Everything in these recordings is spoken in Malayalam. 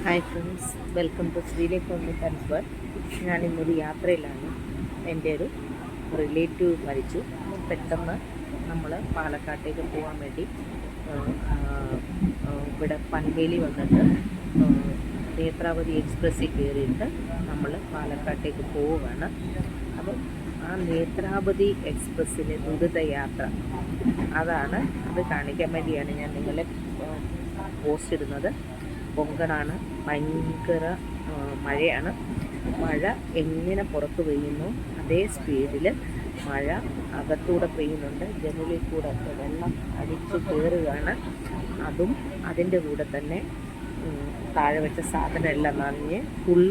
Hi friends, welcome to Sreelekha transfer. ഞാനിന്നൊരു യാത്രയിലാണ്. എൻ്റെ ഒരു റിലേറ്റീവ് മരിച്ചു. പെട്ടെന്ന് നമ്മൾ പാലക്കാട്ടേക്ക് പോകാൻ വേണ്ടി ഇവിടെ പൻവേലി വന്നിട്ട് നേത്രാവതി എക്സ്പ്രസ്സിൽ കയറിയിട്ട് നമ്മൾ പാലക്കാട്ടേക്ക് പോവുകയാണ്. അപ്പം ആ നേത്രാവതി എക്സ്പ്രസ്സിലെ ദുരിതയാത്ര അത് കാണിക്കാൻ വേണ്ടിയാണ് ഞാൻ നിങ്ങളെ പോസ്റ്റ് ഇടുന്നത്. കൊങ്കണാണ്, ഭയങ്കര മഴയാണ്. മഴ എങ്ങനെ പുറത്ത് പെയ്യുന്നു അതേ സ്പീഡിൽ മഴ അകത്തൂടെ പെയ്യുന്നുണ്ട്. ജനലിൽ കൂടെ വെള്ളം അടിച്ച് കയറുകയാണ്. അതും അതിൻ്റെ കൂടെ തന്നെ താഴെ വെച്ച സാധനം എല്ലാം നനഞ്ഞ് ഫുൾ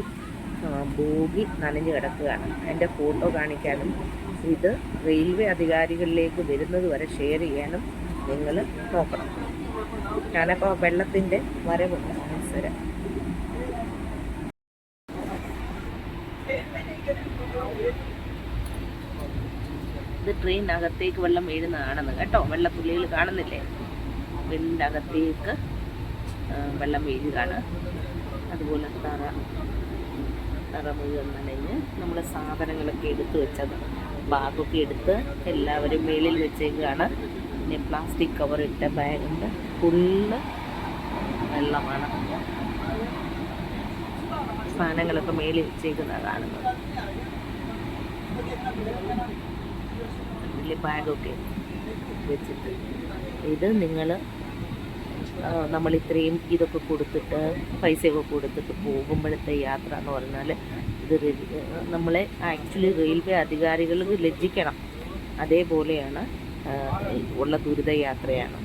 ബോഗി നനഞ്ഞ് കിടക്കുകയാണ്. അതിൻ്റെ ഫോട്ടോ കാണിക്കാനും ഇത് റെയിൽവേ അധികാരികളിലേക്ക് വരുന്നത് വരെ ഷെയർ ചെയ്യാനും നിങ്ങൾ നോക്കണം. ഞാനപ്പോൾ വെള്ളത്തിൻ്റെ വരവുണ്ട് മത്സരം. ഇത് ട്രെയിനകത്തേക്ക് വെള്ളം വീഴുന്നതാണെന്ന് കേട്ടോ. വെള്ളത്തുള്ളികൾ കാണുന്നില്ലേ? വെള്ളിൻ്റെ അകത്തേക്ക് വെള്ളം വീഴുകയാണ്. അതുപോലെ തറ മുഴുവൻ നനഞ്ഞ് നമ്മൾ സാധനങ്ങളൊക്കെ എടുത്ത് വെച്ചത് ബാഗൊക്കെ എടുത്ത് എല്ലാവരും മേളിൽ വെച്ചേക്കുകയാണ്. പിന്നെ പ്ലാസ്റ്റിക് കവർ ഇട്ട ബാഗുണ്ട്. ഫുള്ള് വെള്ളമാണ്. സാധനങ്ങളൊക്കെ മേളിൽ വെച്ചേക്കുന്നതാണ് കാണുന്നത്. വലിയ ബാഗൊക്കെ വെച്ചിട്ട് ഇത് നമ്മൾ ഇത്രയും ഇതൊക്കെ കൊടുത്തിട്ട് പൈസയൊക്കെ കൊടുത്തിട്ട് പോകുമ്പോഴത്തെ യാത്ര എന്ന് പറഞ്ഞാൽ ഇത് നമ്മളെ ആക്ച്വലി റെയിൽവേ അധികാരികൾക്ക് ലജ്ജിക്കണം. അതേപോലെയാണ് ഉള്ള ദുരിതയാത്രയാണ്.